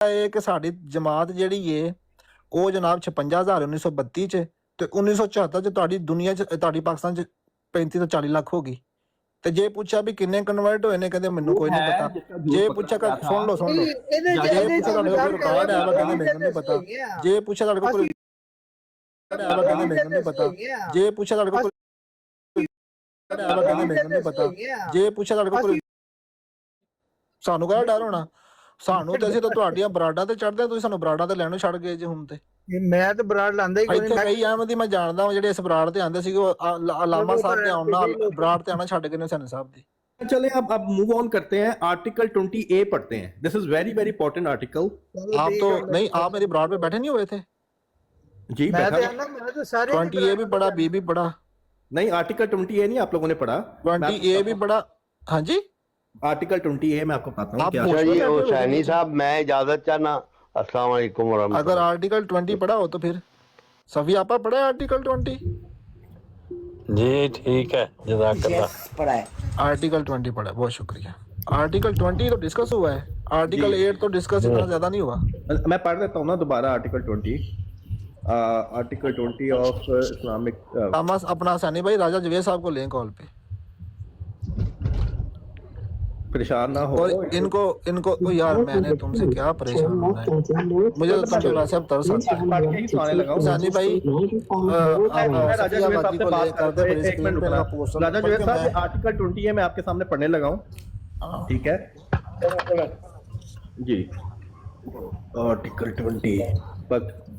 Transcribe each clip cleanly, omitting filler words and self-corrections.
ਇਹ ਕਿ ਸਾਡੀ ਜਮਾਤ ਜਿਹੜੀ ਏ ਉਹ ਜਨਾਬ 56,000 1932 ਚ ਤੇ 1974 ਚ ਤੁਹਾਡੀ ਦੁਨੀਆ ਚ ਤੁਹਾਡੀ ਪਾਕਿਸਤਾਨ ਚ 35 ਤੋਂ 40 ਲੱਖ ਹੋ ਗਈ। ਤੇ ਜੇ ਪੁੱਛਿਆ ਵੀ ਕਿੰਨੇ ਕਨਵਰਟ ਹੋਏ ਨੇ ਕਹਿੰਦੇ ਮੈਨੂੰ ਕੋਈ ਨਹੀਂ ਪਤਾ। ਜੇ ਪੁੱਛਿਆ ਸੁਣ ਲਓ ਜੇ ਪੁੱਛਿਆ ਤੁਹਾਡੇ ਕੋਲ ਰਿਕਾਰਡ ਹੈ ਕਹਿੰਦੇ ਮੈਨੂੰ ਨਹੀਂ ਪਤਾ। ਜੇ ਪੁੱਛਿਆ ਤੁਹਾਡੇ ਕੋਲ ਕਹਿੰਦੇ ਮੈਨੂੰ ਨਹੀਂ ਪਤਾ। ਜੇ ਪੁੱਛਿਆ ਤੁਹਾਡੇ ਕੋਲ ਕਹਿੰਦੇ ਮੈਨੂੰ ਨਹੀਂ ਪਤਾ। ਜੇ ਪੁੱਛਿਆ ਤੁਹਾਡੇ ਕੋਲ ਸਾਨੂੰ ਕਿਹੜਾ ਡਰ ਹੋਣਾ? ਸਾਨੂੰ ਤੇ ਅਸੀਂ ਤਾਂ ਤੁਹਾਡੀਆਂ ਬਰਾਡਾਂ ਤੇ ਚੜਦੇ, ਤੁਸੀਂ ਸਾਨੂੰ ਬਰਾਡਾਂ ਤੇ ਲੈਣੋਂ ਛੱਡ ਗਏ ਜੇ ਹੁਣ ਤੇ। ਮੈਂ ਤਾਂ ਬਰਾੜ ਲਾਂਦਾ ਹੀ ਕੋਈ ਇੱਥੇ ਕਈ ਅਹਿਮਦੀ ਮੈਂ ਜਾਣਦਾ ਜਿਹੜੇ ਇਸ ਬਰਾੜ ਤੇ ਆਂਦੇ ਸੀਗੇ ਅਲਾਮਾ ਸਾਹਿਬ ਦੇ ਆਉਣ ਨਾਲ ਬਰਾੜ ਤੇ ਆਣਾ ਛੱਡ ਗਏ ਨੇ ਸੈਣੀ ਸਾਹਿਬ ਦੀ। चले अब मूव ऑन करते हैं, आर्टिकल 20A पढ़ते हैं। This is very very important article. आप तो नहीं, आप मेरी बराड़ पे बैठे नहीं हुए थे जी? मैं बैठा तो सारे 20A भी पढ़ा, बी भी पढ़ा। नहीं, आर्टिकल 20A नहीं आप लोगों ने पढ़ा। 20A भी पढ़ा। हाँ जी, आर्टिकल 20A मैं आपको बताता हूँ क्या। अच्छा जी हुसैनी साहब, मैं इजाजत चाहना। अस्सलाम वालेकुम वरहमतुल्लाह। अगर आर्टिकल 20 पढ़ा हो तो फिर सभी आपा पढ़ा है आर्टिकल 20? जी ठीक है, जज़ाकल्लाह। आर्टिकल 20 पढ़ा है, बहुत शुक्रिया। आर्टिकल 20 तो डिस्कस हुआ है, आर्टिकल 8 तो डिस्कस इतना ज्यादा नहीं हुआ। मैं पढ़ देता हूँ ना दोबारा आर्टिकल 20। Article 20 of Islamic. अपना सैनी भाई राजा जवेद साहब को लें कॉल पे, परेशान ना हो। और इनको ओ यार मैंने तुमसे क्या परेशान होना है, मुझे तो तुम पे वैसे अब तरस आता है। पढ़ के ही सुनाने लगा हूँ। सैनी भाई मैं राजा जवेद साहब से बात करते हैं। एक मिनट रुकना। राजा जवेद साहब, आर्टिकल 20 मैं आपके सामने पढ़ने लगा हूँ, ठीक है जी। Article 20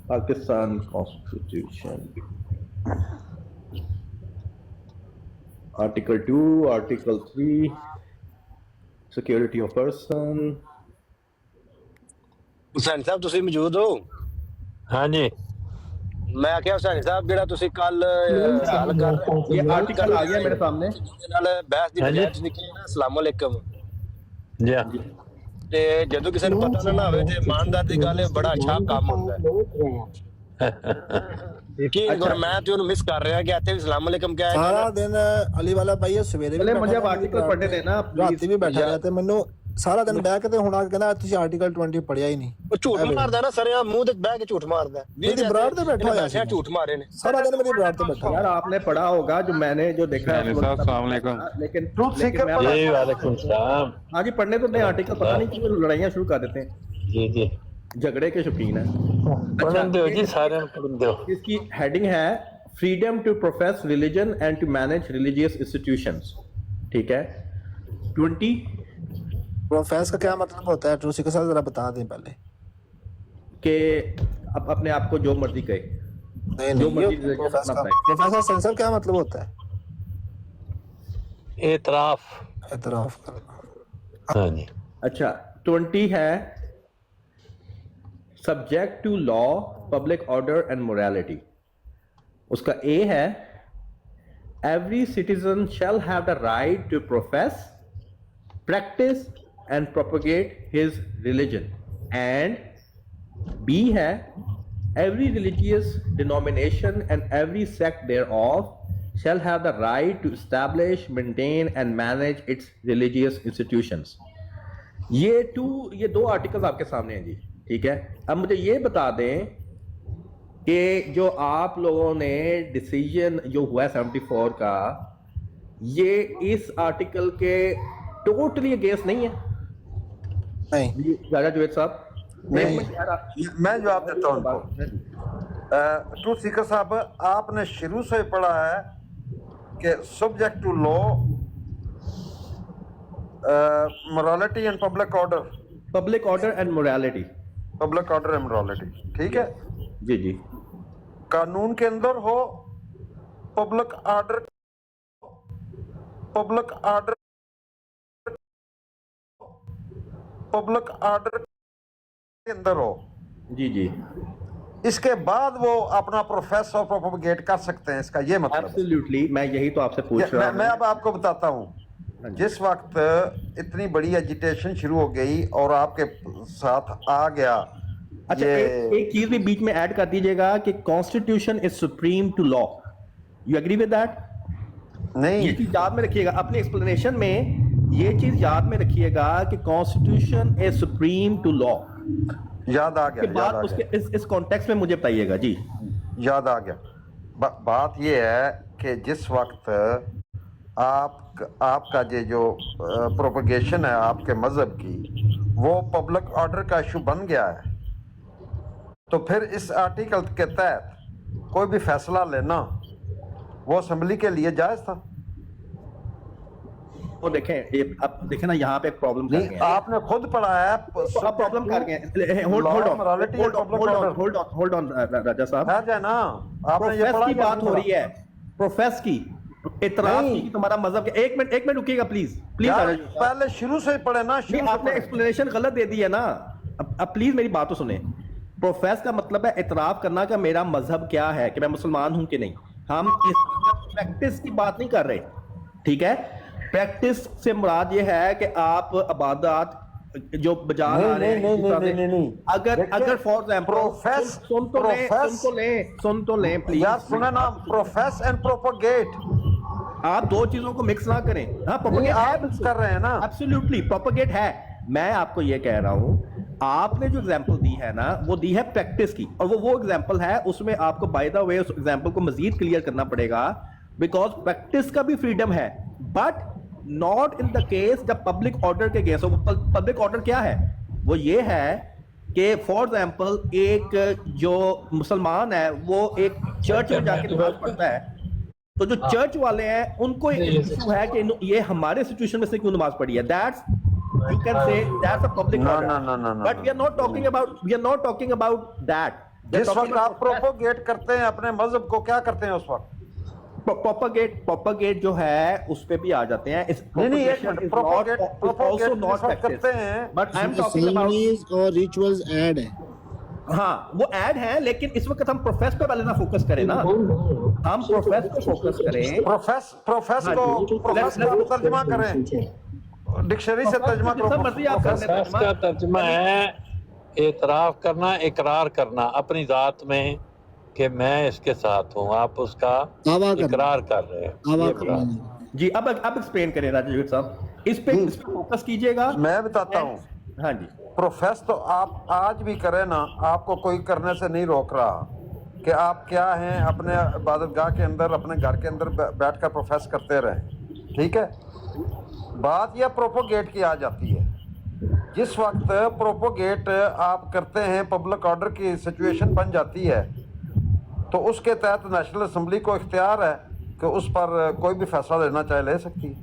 Pakistan constitution, article 2, article 3 security of person. Hussain sahib ਤੁਸੀਂ ਮੌਜੂਦ ਹੋ? हाँ जी, ਮੈਂ ਆਖਿਆ ਹੁਸੈਨ ਸਾਹਿਬ ਜਿਹੜਾ ਤੁਸੀਂ ਕੱਲ ਹਾਲ ਕਰ ये आर्टिकल आ गया मेरे सामने। ਨਾਲ ਬਹਿਸ ਦੀ ਹਾਂਜੀ। ਬਜਾਏ ਨਿਕਲੀ ਨਾ ਅਸਲਾਮ ਅਲੈਕਮ, जी हाँ। ਤੇ ਜਦੋਂ ਕਿਸੇ ਨੂੰ ਪਤਾ ਨਾ ਹੋਵੇ ਤੇ ਇਮਾਨਦਾਰ ਦੀ ਗੱਲ ਇਹ ਬੜਾ ਅੱਛਾ ਕੰਮ ਹੁੰਦਾ ਹੈ। ਕਿ ਅਗਰ ਮੈਂ ਤੇ ਉਹਨੂੰ ਮਿਸ ਕਰ ਰਿਹਾ ਕਿ ਇੱਥੇ ਵੀ ਅਸਲਾਮ ਅਲੈਕਮ ਕਿਹਾ ਹੈ सारा दिन अली वाला भाई सवेरे पहले भी मुझे बैठा आर्टिकल था, पढ़ने देना राती भी बैठा ਰਿਹਾ ਤੇ ਮੈਨੂੰ ਸਾਰਾ ਦਿਨ ਬਹਿ ਕੇ ਤੇ ਹੁਣ ਆ ਕੇ ਕਹਿੰਦਾ ਤੁਸੀਂ ਆਰਟੀਕਲ 20 ਪੜਿਆ ਹੀ ਨਹੀਂ। ਉਹ ਝੂਠ ਮਾਰਦਾ ਨਾ ਸਰਿਆ ਮੂੰਹ ਤੇ ਬਹਿ ਕੇ ਝੂਠ ਮਾਰਦਾ। ਮੇਰੀ ਬਰਾੜ ਤੇ ਬੈਠਾ ਹੋਇਆ ਸੀ, ਝੂਠ ਮਾਰੇ ਨੇ ਸਾਰਾ ਦਿਨ ਮੇਰੀ ਬਰਾੜ ਤੇ ਬੈਠਾ। यार आपने पढ़ा होगा जो मैंने जो देखा है। लेकिन जी वालेकुम सलाम। हाँ जी, पढ़ने तो नहीं आर्टिकल, पता नहीं क्यों लड़ाइयाँ शुरू कर देते हैं। जी जी, झगड़े के शौकीन है। पढ़न दो जी, सारे पढ़न दो। इसकी हेडिंग है freedom to profess religion and to manage religious institutions, ठीक है। 20 प्रोफेस का क्या मतलब होता है, ट्रूसी के साथ जरा बता दें पहले। के अब अपने आप को जो मर्जी कहे, नहीं जो नहीं, मर्जी प्रोफेसर सेंसर क्या मतलब होता है? एतराफ। एतराफ करना। हाँ जी। अच्छा, 20 है subject to law, public order and morality. उसका ए है every citizen shall have the right to profess, practice and propagate his religion. And B है every religious denomination and every sect thereof shall have the right to establish, maintain and manage its religious institutions। ये दो articles आपके सामने हैं जी, ठीक है। अब मुझे ये बता दें कि जो आप लोगों ने डिसीजन जो हुआ 74 का, ये इस आर्टिकल के टोटली अगेंस्ट नहीं है? नहीं राजा जवेद साहब, मैं जवाब देता हूँ उनको। टू सीकर साहब, आपने शुरू से पढ़ा है कि subject to law, morality and public order. Public order and morality. Public order and morality, ठीक है जी जी। कानून के अंदर हो public order, public order, public order के अंदर हो जी जी, इसके बाद वो अपना प्रोफेस और प्रोपगेट कर सकते हैं, इसका ये मतलब है। एब्सोल्युटली। मैं यही तो आपसे पूछ रहा हूँ। मैं अब आपको बताता हूँ। जिस वक्त इतनी बड़ी एजिटेशन शुरू हो गई और आपके साथ आ गया, अच्छा, एक चीज भी बीच में ऐड कर दीजिएगा कि constitution is supreme to law. You agree with that? नहीं, ये चीज याद में रखिएगा अपनी एक्सप्लेनेशन में, ये चीज याद में रखिएगा कि constitution is supreme to law. याद आ उसके गया, याद बाद आ उसके गया, इस कॉन्टेक्स्ट में मुझे बताइएगा जी। याद आ गया। बात ये है कि जिस वक्त आपका ये जो प्रोपगेशन है आपके मजहब की, वो पब्लिक ऑर्डर का इशू बन गया है, तो फिर इस आर्टिकल के तहत कोई भी फैसला लेना वो असेंबली के लिए जायज था। वो देखें, ये अब देखें ना, यहाँ पे एक प्रॉब्लम कर नहीं, गए हैं। आपने खुद पढ़ा है, अब प्रॉब्लम कर गए हैं। होल्ड ऑन राजा साहब, ठहर जाए ना, आपने ये प्रोफेस पढ़ा की या बात नहीं हो पढ़ा? रही है, प्रोफेस की, इतराज नहीं। की, तुम्हारा मजहब। एक मिनट रुकिएगा प्लीज प्लीज। यार, पहले शुरू से पढ़े ना, शुरू से आपने पढ़े। एक्सप्लेनेशन गलत दे दी है ना। अब प्लीज मेरी बात तो सुने। प्रोफेस का मतलब है इतराफ करना कि मेरा मजहब क्या है, कि मैं मुसलमान हूं कि नहीं। हम इस प्रैक्टिस की बात नहीं कर रहे, ठीक है। प्रैक्टिस से मुराद ये है कि आप इबादत जो बजा रहे हैं, नहीं। अगर फॉर एग्जाम्पल सुन तो लें प्लीज यार सुने ना, प्रोफेस एंड प्रोपगेट, आप दो चीजों को मिक्स ना करें। हाँ, नहीं, प्रोपगेट आप मिक्स कर रहे हैं ना। एब्सोल्युटली प्रोपगेट है। मैं आपको ये कह रहा हूं, आपने जो एग्जांपल दी है ना, वो दी है प्रैक्टिस की, और वो एग्जांपल है, उसमें आपको बाय द वे उस एग्जांपल को मजीद क्लियर करना पड़ेगा, बिकॉज प्रैक्टिस का भी फ्रीडम है, but not in the case जब पब्लिक ऑर्डर के अगेंस्ट। पब्लिक ऑर्डर क्या है? वो ये है कि फॉर एग्जांपल एक जो मुसलमान है वो एक चर्च में जाके नमाज पढ़ता है, तो जो चर्च वाले हैं उनको इशू है कि ये हमारे सिचुएशन में से क्यों नमाज पढ़ी है। That's you can say that's a public No, order. no. But we are not talking about that. जिस वक्त आप प्रोपोगेट करते हैं अपने मजहब को, क्या करते हैं उस वक्त? प्रोपगेट जो है उस पे भी आ जाते हैं। इस नहीं, एक मिनट, प्रोपोगेट जिस वक्त करते हैं, but I am talking about, और रिचुअल्स ऐड है। हाँ वो ऐड है, लेकिन इस वक्त हम प्रोफेस पे पहले ना फोकस करें ना, हम प्रोफेस पे फोकस करें। प्रोफेस को तर्जुमा करें, डिक्शनरी से तर्जुमा करो। जितना मर्जी आप कर लें। प्रोफेस का तर्जुमा है एतराफ करना, इकरार करना अपनी जात में कि मैं इसके साथ हूँ, आप उसका इकरार कर रहे हैं। जी अब एक्सप्लेन करें राजीव साहब, इस पे फोकस कीजिएगा। मैं बताता हूँ। हाँ जी, प्रोफेस तो आप आज भी करें ना, आपको कोई करने से नहीं रोक रहा कि आप क्या हैं, अपने इबादतगाह के अंदर, अपने घर के अंदर बैठकर प्रोफेस करते रहें, ठीक है। बात यह प्रोपोगेट की आ जाती है। जिस वक्त प्रोपोगेट आप करते हैं, पब्लिक ऑर्डर की सिचुएशन बन जाती है, तो उसके तहत नेशनल असेंबली को इख्तियार है कि उस पर कोई भी फैसला लेना चाहे ले सकती है।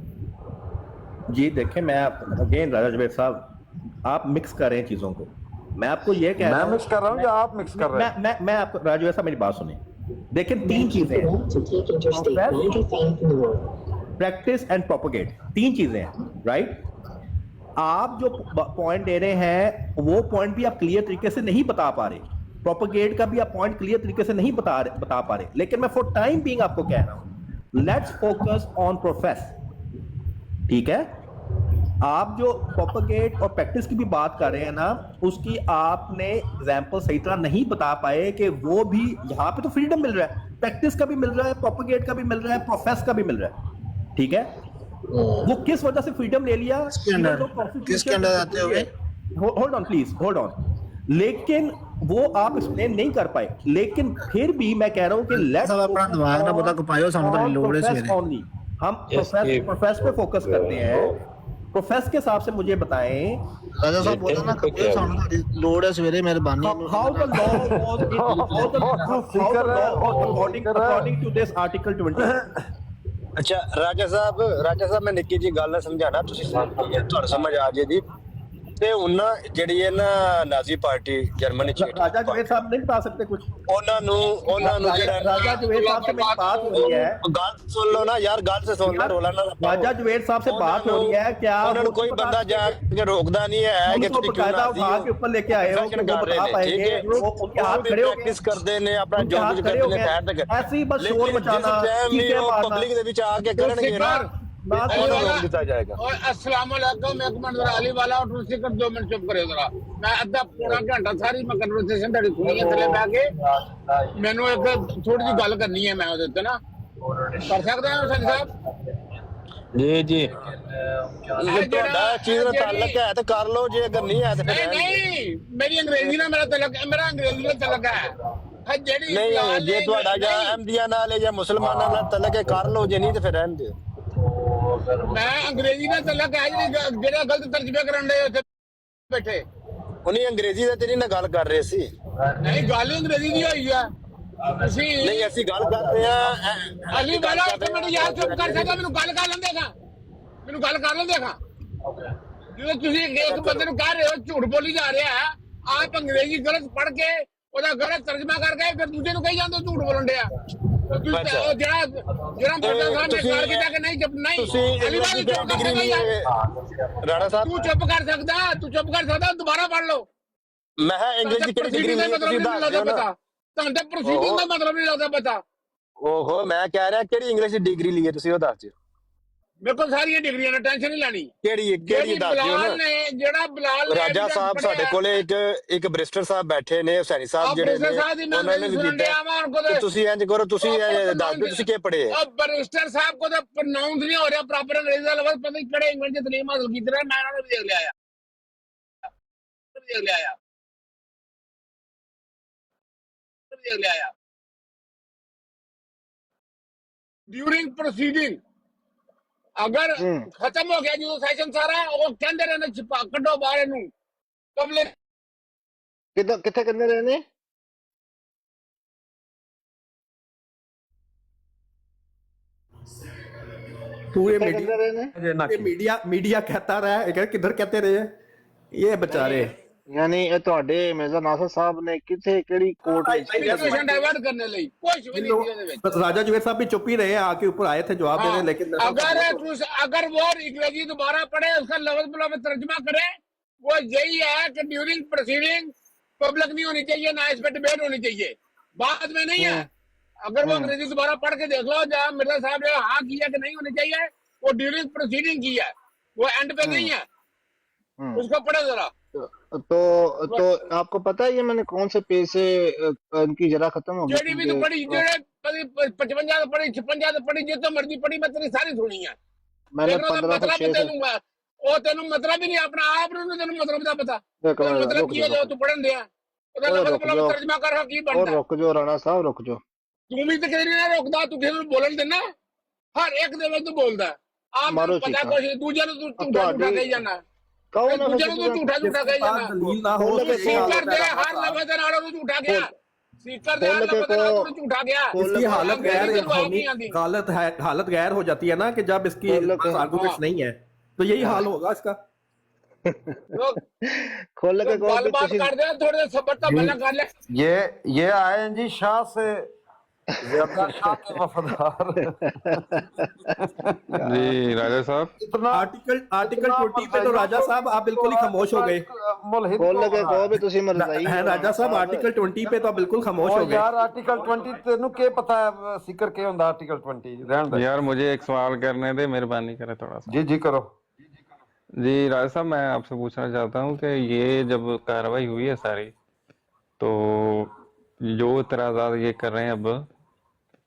जी देखें, मैं अगेन राजा जुबैर साहब, आप मिक्स कर रहे हैं चीजों को। मैं आपको ये कह रहा हूं, मैं मिक्स कर रहा हूँ या आप मिक्स कर रहे हैं? मैं आपको राजा जुबैर साहब मेरी बात सुनिए। देखें, तीन चीजें हैं, प्रैक्टिस एंड प्रोपोगेट, तीन चीजें हैं, राइट। आप जो पॉइंट दे रहे हैं वो पॉइंट भी आप क्लियर तरीके से नहीं बता पा रहे, प्रोपोगेट का भी आप पॉइंट क्लियर तरीके से नहीं बता पा रहे, लेकिन मैं फॉर टाइम बीइंग आपको कह रहा हूं, लेट्स फोकस ऑन प्रोफेस, ठीक है। आप जो प्रोपोगेट और प्रैक्टिस की भी बात कर रहे हैं ना, उसकी आपने एग्जाम्पल सही तरह नहीं बता पाए कि वो भी यहाँ पे तो फ्रीडम मिल रहा है, प्रैक्टिस का भी मिल रहा है, प्रोपोगेट का भी मिल रहा है, प्रोफेस का भी मिल रहा है, ठीक है। वो किस वजह से फ्रीडम ले लिया, किसके अंदर आते हुए? Hold on please, hold on. लेकिन वो आप एक्सप्लेन नहीं कर पाए, लेकिन फिर भी मैं कह रहा हूं कि लेट्स अपना दवाया ना पता को पायो सामने तो लोड है सवेरे। हम प्रोफेस पे फोकस करते हैं। प्रोफेस के हिसाब से मुझे बताएं, राजा साहब बोला ना कपिल सामने लोड है सवेरे, मेहरबानी। how the law was according to this article 20। अच्छा राजा साहब मैं निੱਕੀ जी ਗੱਲ ਨਾਲ ਸਮਝਾਣਾ, ਤੁਸੀਂ ਤੁਹਾਨੂੰ ਸਮਝ ਆ ਜੇ ਦੀ ਤੇ ਉਹਨਾਂ ਜਿਹੜੀ ਹੈ ਨਾ ਨਾਜ਼ੀ ਪਾਰਟੀ ਜਰਮਨੀ ਚ राजा जुबैर साहब नहीं बता सकते कुछ? ਉਹਨਾਂ ਨੂੰ ਜਿਹੜਾ राजा जुबैर साहब से मेरी बात हो रही है, ਗੱਲ ਸੁਣ ਲਓ ਨਾ ਯਾਰ, ਗੱਲ से सुन लो, रोला ना राजा जुबैर साहब से बात हो रही है, क्या ਉਹਨਾਂ ਨੂੰ ਕੋਈ ਬੰਦਾ ਜਾ ਕੇ रोकदा नहीं है कि ਤੁਸੀਂ क्यों बकायदा उठा के ऊपर लेके आए हो, वो बता पाएंगे, वो उनके हाथ खड़े हो गए, प्रैक्टिस करते ने अपना जो कुछ करते ने खैर तक ऐसे ही बस शोर मचाना, चीखें मारना, पब्लिक ਦੇ ਵਿੱਚ ਆ ਕੇ ਕਰਨਗੇ ਨਾ, ਉਹਨਾਂ ਨੂੰ ਦਿੱਤਾ जाएगा। और अस्सलाम वालेकुम, एक मिनट जरा अली वाला और दूसरी कर 2 मिनट चुप करे जरा। मैं अद्धा पूरा घंटा सारी मैं कन्वर्सेशन तेरी सुनी है, थले बैठ के मैनू एक थोड़ी जी गल करनी है, मैं ਉਹਦੇ ਤੇ ना कर सकते हैं हुसैन साहब? ਜੀ ਜੀ ਜੇ ਤੁਹਾਡਾ ਇਸ ਚੀਜ਼ ਨਾਲ ਤਾਲੁਕ ਹੈ ਤੇ ਕਰ ਲਓ, ਜੇ ਅਗਰ ਨਹੀਂ ਹੈ ਤੇ ਫਿਰ ਨਹੀਂ ਰਹਿਣ ਦਿਓ। ਨਹੀਂ ਮੇਰੀ ਅੰਗਰੇਜ਼ੀ ਨਾਲ ਮੇਰਾ ਤਲਕ ਹੈ, ਮੇਰਾ ਅੰਗਰੇਜ਼ੀ ਨਾਲ ਤਲਕ ਹੈ। ਹਾਂ ਜਿਹੜੀ ਨਹੀਂ ਬਿਲਾਲ ਜੇ ਨੇ- ਤੁਹਾਡਾ ਜਾਂ ਨਹੀਂ, ਅਹਿਮਦੀਆ ਨਾਲ ਹੈ ਜਾਂ ਮੁਸਲਮਾਨਾਂ ਨਾਲ ਤਲਕ ਹੈ ਕਰ ਲਓ, ਜੇ ਨਹੀਂ ਤੇ ਫਿਰ ਰਹਿਣ ਦਿਓ। ਮੈਂ ਅੰਗਰੇਜ਼ੀ ਨਾਲ ਤਲਕ ਹੈ ਜਿਹੜਾ ਗਲਤ ਤਰਜਮੇ ਕਰਨ ਦੇ ਉੱਥੇ ਬੈਠੇ। ਉਹਨੇ ਅੰਗਰੇਜ਼ੀ ਦਾ ਤੇਰੀ ਨਾਲ ਗੱਲ ਕਰ ਰਹੇ ਸੀ। ਨਹੀਂ ਗੱਲ ਅੰਗਰੇਜ਼ੀ ਦੀ ਹੋਈ ਆ ਤੁਸੀਂ ਨਹੀਂ ਅਸੀਂ ਗੱਲ ਕਰ ਰਹੇ ਆ ਅਲੀ ਵਾਲਾ ਇੱਕ ਮਿੰਟ ਯਾਰ ਚੁੱਪ ਕਰ ਸਕਦਾ, ਮੈਨੂੰ ਗੱਲ ਕਰ ਲੈਂਦੇ ਖਾਂ, ਮੈਨੂੰ ਗੱਲ ਕਰ ਲੈਂਦੇ ਖਾਂ। ਜਦੋਂ ਤੁਸੀਂ ਇੱਕ ਬੰਦੇ ਨੂੰ ਕਹਿ ਰਹੇ ਹੋ ਝੂਠ ਬੋਲੀ ਜਾ ਰਿਹਾ ਹੈ, ਆਪ ਅੰਗਰੇਜ਼ੀ ਗਲਤ ਪੜ੍ਹ ਕੇ ਉਹਦਾ ਗਲਤ ਤਰਜਮਾ ਕਰਕੇ ਫਿਰ ਦੂਜੇ ਨੂੰ ਕਹੀ ਜਾਂਦੇ ਹੋ ਝੂਠ ਬੋਲਣ ਡਿਆ। ਉਹ ਜਿਹੜਾ ਮਰਦਾ ਸਾਹਿਬ ਨੇ ਕਰ ਕੀਤਾ ਕਿ ਨਹੀਂ ਜਬ ਨਹੀਂ ਤੁਸੀਂ ਅਲੀ ਵਾਲਾ ਇੰਗਲਿਸ਼ ਚੁੱਪ ਦੀ ਕਰ ਡਿਗਰੀ ਸਕਦਾ ਲਈ ਯਾਰ। ਰਾਣਾ ਸਾਹਿਬ, ਤੂੰ ਚੁੱਪ ਕਰ ਸਕਦਾ, ਤੂੰ ਚੁੱਪ ਕਰ ਸਕਦਾ, ਦੁਬਾਰਾ ਪੜ੍ਹ ਲਓ। ਮੈਂ ਕਿਹਾ ਇੰਗਲਿਸ਼ ਦੀ ਕਿਹੜੀ ਡਿਗਰੀ ਲਈ ਤੁਸੀਂ ਦੱਸ ਦਿਓ ਨਾ। ਤੁਹਾਨੂੰ ਤਾਂ ਪ੍ਰੋਸੀਡਿੰਗ ਦਾ ਮਤਲਬ ਨਹੀਂ ਲੱਗਦਾ ਪਤਾ। ਓਹੋ ਮੈਂ ਕਹਿ ਰਿਹਾ ਕਿਹੜੀ ਇੰਗਲਿਸ਼ ਦੀ ਡਿਗਰੀ ਲਈ ਹੈ ਤੁਸੀਂ ਉਹ ਦੱਸ ਦਿਓ। ਮੇਰੇ ਕੋਲ ਸਾਰੀਆਂ ਡਿਗਰੀਆਂ ਨੇ, ਟੈਨਸ਼ਨ ਨਹੀਂ ਲੈਣੀ। ਕਿਹੜੀ ਦੱਸ ਦਿਓ ਬਲਾਲ ਨਾ। ਨੇ ਜਿਹੜਾ ਬਲਾਲ ਨੇ ਰਾਜਾ ਸਾਹਿਬ ਸਾਡੇ ਕੋਲੇ ਇੱਕ ਬਰਿਸਟਰ ਸਾਹਿਬ ਬੈਠੇ ਨੇ, ਹੁਸੈਨੀ ਸਾਹਿਬ ਜਿਹੜੇ ਨੇ ਉਹਨਾਂ ਨੇ ਵੀ ਕੀਤਾ ਤੇ ਤੁਸੀਂ ਇੰਜ ਕਰੋ, ਤੁਸੀਂ ਦੱਸ ਦਿਓ ਤੁਸੀਂ ਕੀ ਪੜ੍ਹੇ ਹੈ। ਬਰਿਸਟਰ ਸਾਹਿਬ ਕੋ ਤਾਂ ਪ੍ਰੋਨਾਉਂਸ ਨਹੀਂ ਹੋ ਰਿਹਾ ਪ੍ਰੋਪਰ ਅੰਗਰੇਜ਼ੀ ਦਾ ਲਫ਼ਜ਼, ਪਤਾ ਨਹੀਂ ਕਿਹੜੇ ਇੰਗਲਿਸ਼ ਚ ਤਲੀਮ ਹਾਸਲ ਕੀਤੀ ਰਹੇ। ਮੈਂ ਇਹਨਾਂ ਨੂੰ ਵੀ ਦੇਖ ਲਿਆ ਡਿਊਰਿੰਗ ਪ੍ਰੋਸੀਡਿੰਗ ਅਗਰ ਖਤਮ ਹੋ ਗਿਆ ਜਦੋਂ ਸੈਸ਼ਨ ਸਾਰਾ, ਉਹ ਕਹਿੰਦੇ ਰਹੇ ਨੇ ਛਪਾ ਕੱਢੋ ਬਾਹਰ ਇਹਨੂੰ ਪਬਲਿਕ ਕਿੱਥੇ ਕਹਿੰਦੇ ਰਹੇ ਨੇ? पूरे कहते रहे ने? मीडिया मीडिया कहता रहा है, किधर कहते रहे ये बेचारे। ਯਾਨੀ ਇਹ ਤੁਹਾਡੇ ਮਿਰਜ਼ਾ ਨਾਸਰ ਸਾਹਿਬ ਨੇ ਕਿੱਥੇ ਕਿਹੜੀ ਕੋਰਟ ਵਿੱਚ ਸਿਚੁਏਸ਼ਨ ਡਾਇਵਰਟ ਕਰਨੇ ਲਈ ਕੁਝ ਵੀ ਨਹੀਂ ਸੀ ਉਹਦੇ ਵਿੱਚ। बस राजा जुबैर साहब भी चुप ही रहे, आके ऊपर आए थे जवाब देने, लेकिन अगर वो अंग्रेजी दोबारा पढ़े उसका लफ्ज बलफ्ज तर्जमा करे, वो यही है कि ड्यूरिंग प्रोसीडिंग पब्लिक नहीं होनी चाहिए, ना इस पर डिबेट होनी चाहिए, बाद में नहीं है। अगर वो अंग्रेजी दोबारा पढ़ के देख लो जहाँ मिर्जा साहब ने हाँ किया कि नहीं होनी चाहिए, वो ड्यूरिंग प्रोसीडिंग की है, वो एंड पे नहीं है। उसको पढ़े जरा। तो आपको पता है ये मैंने कौन से पेज से इनकी जरा खत्म हो जेडी भी तो पढ़ी, जेडे 55 तो पढ़ी, 56 तो पढ़ी, जो तो मर्जी पढ़ी, मैं तेरी सारी सुनी है। मैंने तेरा 15 मतलब से 6 दूंगा ਉਹ ਤੈਨੂੰ ਮਤਲਬ ਹੀ ਨਹੀਂ ਆਪਣਾ ਆਪ ਨੂੰ ਤੈਨੂੰ ਮਤਲਬ ਦਾ ਪਤਾ ਮਤਲਬ ਕੀ ਹੈ ਜੋ ਤੂੰ ਪੜਨ ਦਿਆ ਉਹਦਾ ਮਤਲਬ ਤਰਜਮਾ ਕਰ ਕੀ ਬਣਦਾ। रुक जाओ राणा साहब रुक जाओ, ਤੂੰ ਵੀ ਤਾਂ ਕਿਸੇ ਨੂੰ ਨਾ ਰੋਕਦਾ, ਤੂੰ ਕਿਸੇ ਨੂੰ ਬੋਲਣ ਦਿੰਦਾ, ਹਰ ਇੱਕ ਦੇ ਵਿੱਚ ਤੂੰ ਬੋਲਦਾ ਆਪ ਨੂੰ ਪਤਾ ਕੁਝ ਦੂਜੇ ਨੂੰ ਤੂੰ ਝੂਠਾ ਕਹੀ ਜਾਂਦਾ, कहो ना ਦੂਜੇ ਨੂੰ ਤੂੰ ਝੂਠਾ ਕਹੀ ਜਾਂਦਾ। दलील ना हो तो ਸੀਕਰ ਦੇ ਹਰ ਲਫ਼ਜ਼ ਦੇ ਨਾਲ ਉਹਨੂੰ ਝੂਠਾ ਗਿਆ, सीकर दे हाल लफज ना तू झूठा गया। इसकी हालत हालत गैर हो जाती है ना कि जब इसकी आर्गुमेंट्स नहीं है, तो यही हाल होगा इसका। खोल के बात कर दे थोड़े सबर तो भला कर ले। ये आए हैं जी शाह से ज्यादा शाह के वफादार जी राजा साहब। इतना आर्टिकल 20 पे तो राजा साहब आप बिल्कुल ही खामोश हो गए। खोल के कहो भी तुसी मरजाई है राजा साहब, आर्टिकल 20 पे तो आप बिल्कुल खामोश हो गए। यार आर्टिकल 20 तेनू के पता है सिकर के होंदा आर्टिकल 20 रहन दे यार मुझे एक सवाल करने दे, मेहरबानी करे थोड़ा सा। जी करो। जी राजा साहब, मैं आपसे पूछना चाहता हूँ कि ये जब कार्रवाई हुई है सारी, तो जो इतराज़ात ये कर रहे हैं अब,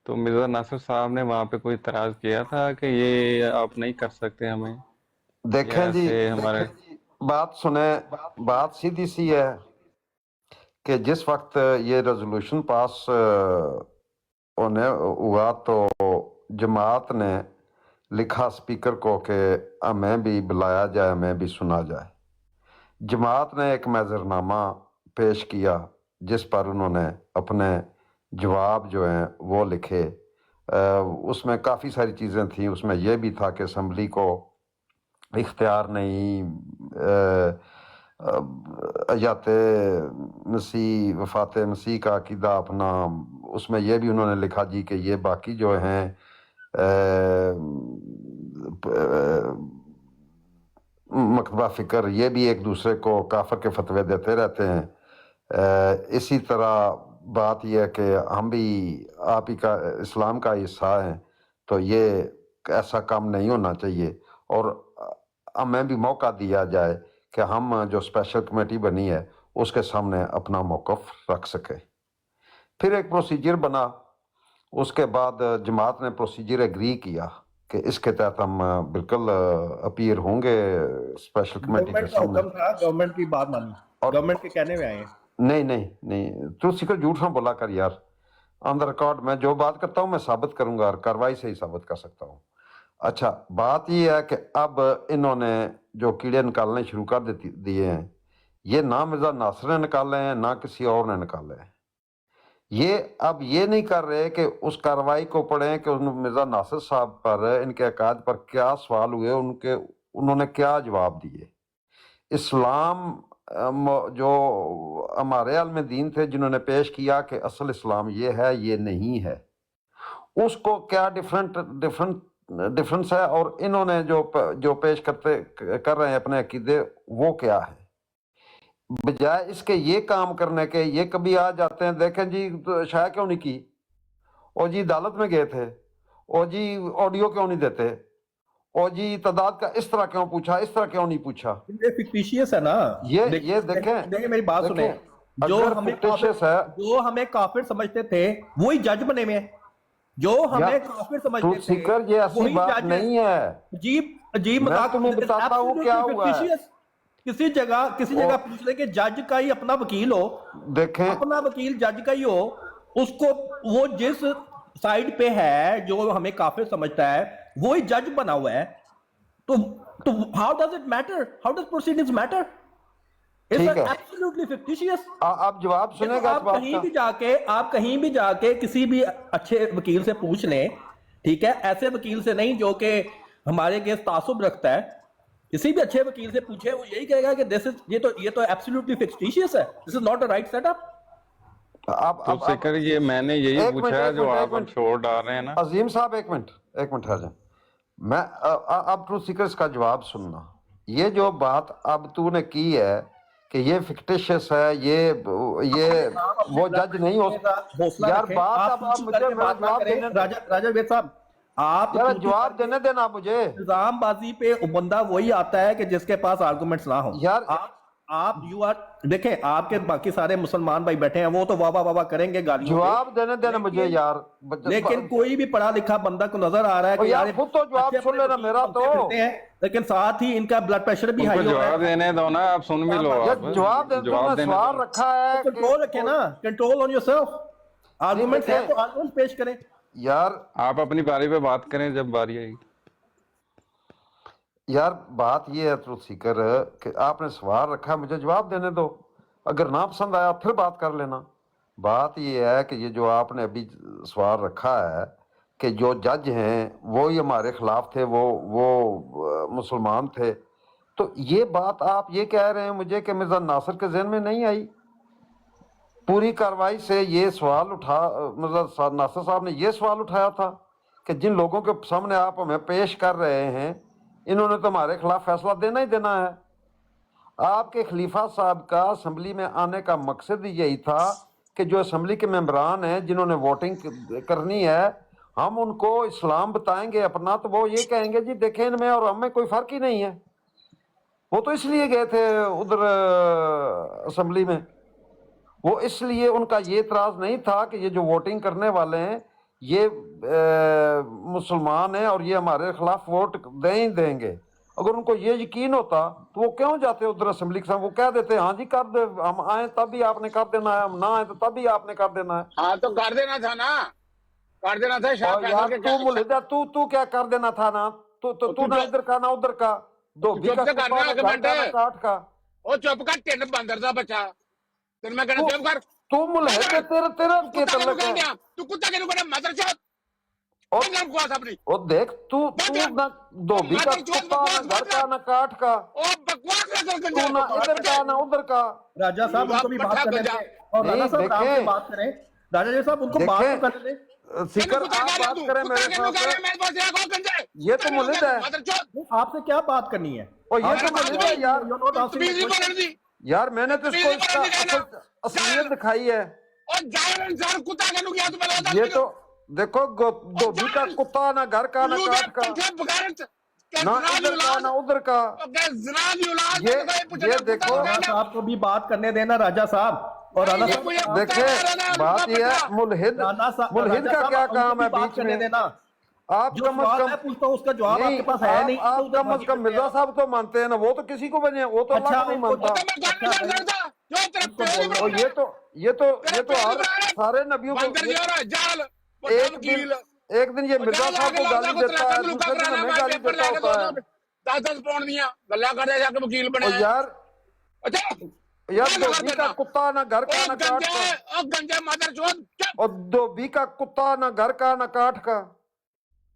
तो मिर्जा नासिर साहब ने वहाँ पे कोई इतराज किया था कि ये आप नहीं कर सकते हमें? देखें जी हमारे बात सुने, बात सीधी सी है कि जिस वक्त ये रेजोल्यूशन पास होने हुआ तो जमात ने लिखा स्पीकर को कि हमें भी बुलाया जाए, हमें भी सुना जाए। जमात ने एक मैजरनामा पेश किया जिस पर उन्होंने अपने जवाब जो हैं वो लिखे। उसमें काफ़ी सारी चीज़ें थी, उसमें यह भी था कि असम्बली को इख्तियार नहीं, हयात मसीह वफ़ात मसीह का अक़ीदा अपना, उसमें यह भी उन्होंने लिखा जी कि ये बाकी जो हैं मकतबा फ़िक्र ये भी एक दूसरे को काफर के फतवे देते रहते हैं। इसी तरह बात यह है कि हम भी आप ही का इस्लाम का हिस्सा हैं, तो ये ऐसा काम नहीं होना चाहिए और हमें भी मौका दिया जाए कि हम जो स्पेशल कमेटी बनी है उसके सामने अपना मौक़िफ़ रख सके। फिर एक प्रोसीजर बना, उसके बाद जमात ने प्रोसीजर एग्री किया کہ اس کے تحت ہم بالکل اپیئر ہوں گے اسپیشل کمیٹی کے گورنمنٹ کا سامنے. حکم تھا, گورنمنٹ کی بات مانی, گورنمنٹ کے کہنے میں آئے ہیں. نہیں تو سیکر جھوٹ نہ بولا کر یار. آن دا ریکارڈ میں جو بات کرتا ہوں میں ثابت کروں گا اور کاروائی سے ہی ثابت کر سکتا ہوں. اچھا بات یہ ہے کہ اب انہوں نے جو کیڑے نکالنے شروع کر دیے ہیں, یہ نہ مرزا ناصر نے نکالے ہیں نہ کسی اور نے نکالے ہیں. یہ اب یہ نہیں کر رہے کہ اس کارروائی کو پڑھیں کہ مرزا ناصر صاحب پر, ان کے عقائد پر کیا سوال ہوئے, انہوں نے کیا جواب دیے. اسلام جو ہمارے عالم دین تھے جنہوں نے پیش کیا کہ اصل اسلام یہ ہے یہ نہیں ہے, اس کو کیا ڈفرنس ہے, اور انہوں نے جو پیش کر رہے ہیں اپنے عقیدے وہ کیا ہے. بجائے اس کے یہ کام کرنے کے یہ کبھی آ جاتے ہیں, دیکھیں جی شائع کیوں نہیں کی, اور جی عدالت میں گئے تھے, اور جی آڈیو کیوں نہیں دیتے, اور جی تعداد کا اس طرح کیوں پوچھا, اس طرح کیوں نہیں پوچھا. یہ فکٹیشیس ہے نا. یہ دیکھیں میری بات سنیں, جو ہمیں کافر سمجھتے تھے وہی جج بنے ہوئے ہیں, جو ہمیں کافر سمجھتے تھے یہ ایسی بات نہیں ہے. عجیب مذاق. میں تمہیں بتاتا ہوں کیا ہوا ہے. کسی جگہ پوچھ لیں کہ جج کا ہی اپنا وکیل ہو, دیکھیں اپنا وکیل جج کا ہی ہو, اس کو وہ جس سائیڈ پہ ہے جو ہمیں کافر سمجھتا ہے وہی جج بنا ہوا ہے, تو how does it matter? How does proceedings matter? It's absolutely fictitious. آپ جواب سنیں گا. آپ کہیں بھی جا کے کسی بھی اچھے وکیل سے پوچھ لیں, ٹھیک ہے, ایسے وکیل سے نہیں جو کہ ہمارے کیس تعصب رکھتا ہے, کسی بھی اچھے وکیل سے پوچھے وہ یہی کہے گا کہ یہ تو absolutely fictitious ہے, this is not a right setup. تو سکر یہ میں نے یہی پوچھا جو آپ اب چھوڑ ڈال رہے ہیں نا. عظیم صاحب ایک منٹ ہے جائیں, میں اب ٹروتھ سیکرز کا جواب سننا. یہ جو بات اب تو نے کی ہے کہ یہ فکٹیشس ہے, یہ وہ جج نہیں ہو سکتا. یار بات اب مجھے جواب دینے راجہ وید صاحب, آپ جواب دینے دینا مجھے. نظام بازی پہ بندہ وہی آتا ہے کہ جس کے پاس آرگومنٹس نہ ہوں. یار آپ دیکھیں آپ کے باقی سارے مسلمان بھائی بیٹھے ہیں, وہ تو واہ واہ کریں گے گالیوں, جواب دینے دینا مجھے یار. لیکن کوئی بھی پڑھا لکھا بندہ کو نظر آ رہا ہے کہ یار خود تو جواب سن لینا میرا تو, لیکن ساتھ ہی ان کا بلڈ پریشر بھی ہائی ہو رہا ہے. جواب دینے دو نا, آپ سن بھی لو. جواب دینے سوال رکھا ہے, کنٹرول رکھیں نا, control on your self. Argument ہے تو آرگومنٹ پیش کریں. یار آپ اپنی باری پہ بات کریں جب باری آئی. یار بات یہ ہے ٹروتھ سیکر کہ آپ نے سوال رکھا, مجھے جواب دینے دو. اگر نہ پسند آیا پھر بات کر لینا. بات یہ ہے کہ یہ جو آپ نے ابھی سوال رکھا ہے کہ جو جج ہیں وہی ہمارے خلاف تھے, وہ مسلمان تھے, تو یہ بات آپ یہ کہہ رہے ہیں مجھے کہ مرزا ناصر کے ذہن میں نہیں آئی. پوری کاروائی سے یہ سوال مرزا ناصر صاحب نے یہ سوال اٹھایا تھا کہ جن لوگوں کے سامنے آپ ہمیں پیش کر رہے ہیں انہوں نے تو ہمارے خلاف فیصلہ دینا ہی دینا ہے. آپ کے خلیفہ صاحب کا اسمبلی میں آنے کا مقصد یہی تھا کہ جو اسمبلی کے ممبران ہیں جنہوں نے ووٹنگ کرنی ہے, ہم ان کو اسلام بتائیں گے اپنا, تو وہ یہ کہیں گے جی دیکھیں ان میں اور ہم میں کوئی فرق ہی نہیں ہے. وہ تو اس لیے گئے تھے ادھر اسمبلی میں, وہ اس لیے ان کا یہ اعتراض نہیں تھا کہ یہ جو ووٹنگ کرنے والے ہیں یہ مسلمان ہیں اور یہ ہمارے خلاف ووٹ دیں گے. اگر ان کو یہ یقین ہوتا تو وہ کیوں جاتے ادھر اسمبلی کے سامنے, وہ کہہ دیتے ہاں جی کر دے, ہم آئیں تب بھی آپ نے کر دینا ہے, ہم نہ آئیں تو تب بھی آپ نے کر دینا ہے. ہاں تو کر دینا تھا نا, کر دینا تھا. یار تو ملحدہ, تو کیا کر دینا تھا نا, تو نہ ادھر کا نہ ادھر کا, دھوبی کا کاٹ کا. وہ چپ کر, ٹھنڈ باندر دا بچہ, تین میں کہنا چپ کر. تو ملحد تیرا کے تعلق ہے. تو کتا کہنے کو مدر چوت اور دیکھ تو نہ دھوبی کا کتا, نہ گھر کا, نہ کاٹ کا, تو نہ ادھر کا نہ ادھر کا. راجہ صاحب ان کو بھی بات کرنے دیں, اور راجہ صاحب آپ سے بات کریں. راجہ جی صاحب ان کو بات کرنے دیں. سکر آپ بات کریں میرے ساتھ, یہ تو ملحد ہے. آپ سے کیا بات کرنی ہے؟ اور یہ تو ملحد ہے یار. یار میں نے تو اس کو اس کا اصلیت دکھائی ہے. یہ تو دیکھو دھوبی کا کتا, نہ گھر کا نہ کاٹ کا, نہ ادھر کا نہ ادھر کا. یہ دیکھو صاحب کو بھی بات کرنے دینا راجہ صاحب. اور رانا صاحب دیکھیں بات یہ ہے, ملحد کا کیا کام ہے بیچ میں. आप जो कम सवाल अज मैं कम पूछता हूँ उसका जवाब नहीं, आपके पास है नहीं, आप तो कम अज कम मिर्जा साहब तो मानते हैं ना, वो तो किसी को बने, वो तो अल्लाह अच्छा, को नहीं उनको मानता। तो मैं गाली कर सकता जो तेरे उसको प्यो नहीं बोलना। और बना ये तो हर सारे नबियों को बंदर जो रहा जाल एक दिन ये मिर्जा साहब को गाली देता है, दूसरे दिन हमें गाली देता होता है। 10-10 पाउंड दिया गल्ला कर जाके वकील बने और यार धोबी का कुत्ता ना घर का ना काठ का, गंजा मदर चोद और धोबी का कुत्ता ना घर का ना काठ का।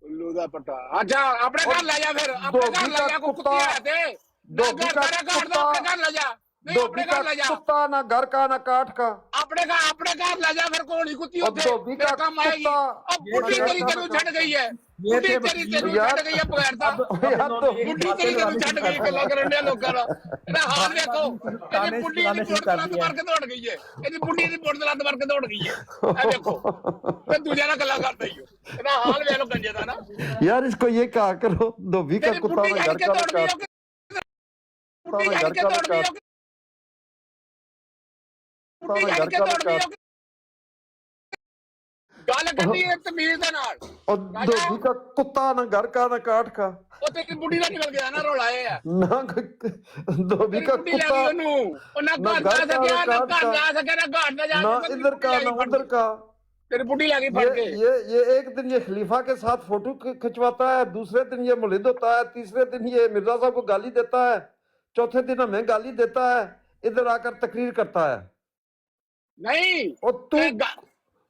उल्लू दा पट्टा। अच्छा अपने घर ले जा, फिर अपने घर धोबी ले का जा, को कुत्ता, कुत्ते आते धोबी का कुत्ता, अपने घर ले जा, नहीं धोबी अपने का घर ले जा, कुत्ता ना घर का ना काठ का, अपने घर ले जा, फिर कौन ही कुत्ती और होते धोबी तेरे का काम आएगी। कुत्ता अब बुढ़ी तेरी तेरू छट गई है, बुढ़ी तेरी तेरू छट गई है बगैर था, बुढ़ी तेरी तेरू छट गई गल्ला करन दे लोकां दा। ना हाल देखो तेरी बुढ़ी दी बोर्ड लत मार के दौड़ गई है, तेरी बुढ़ी दी बोर्ड लत मार के दौड़ गई है। ए देखो मैं दूजा ना गल्ला करदा ही हूं ना, हाल वे लो गंजे दा ना यार इसको ये कहा करो धोबी का तेरी कुत्ता बुढ़ी ना जान घर के का ना दौड़ गई काठ, हो, बुढ़ी जान के दौड़ गई हो, बुढ़ी जान के दौड़ गई हो। गल करनी है तमीज दे नाल, और धोबी का कुत्ता ना घर का ना काठ का, ਉਹ ਤੇਰੀ ਬੁੱਢੀ ਦਾ ਨਿਕਲ ਗਿਆ ਨਾ ਰੋਲਾ ਇਹ ਆ ना धोबी का ਬੁੱਢੀ ਲੱਗੀ कुत्ता ਉਹਨੂੰ ਉਹ ਨਾ ना ਘਰ घर ਜਾ का ਸਕਿਆ ना ਨਾ काठ ਘਰ का, ਜਾ ਸਕਿਆ ਨਾ ਘਾਟ ਨਾ ਜਾ ना ਸਕਿਆ, इधर का ना उधर का। ਤੇਰੀ ਬੁੱਢੀ ਲੱਗੀ ਫੜ ਕੇ। ये एक दिन ये खलीफा के साथ फोटो खिंचवाता है, दूसरे दिन ये मुलिद होता है, तीसरे दिन ये मिर्जा साहब को गाली देता है, चौथे दिन हमें गाली देता है, इधर आकर तकरीर करता है। ਨਹੀਂ और तू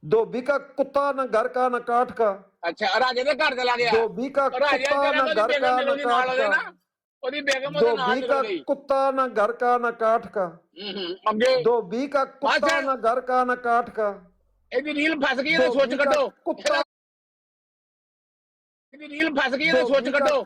धोबी का कुत्ता ना घर का ना काठ का, ਅੱਛਾ ਰਾਜੇ ਦੇ ਘਰ ਚਲਾ ਗਿਆ, धोबी का ਰਾਜੇ कुत्ता ना घर का ना काठ का, ਉਹਦੀ ਬੇਗਮ ਉਹਦੇ ਨਾਲ धोबी का ਨਿਕਲ ਗਈ। कुत्ता ना घर का ना काठ का, ਅੱਗੇ धोबी का कुत्ता ना घर का ना काठ का, ਇਹਦੀ ਰੀਲ ਫਸ ਗਈ, ਇਹਦੇ ਸੋਚ धोबी का ਕੱਢੋ, कुत्ता, ਇਹਦੀ ਰੀਲ ਫਸ ਗਈ, ਇਹਦੇ ਸੋਚ ਕੱਢੋ।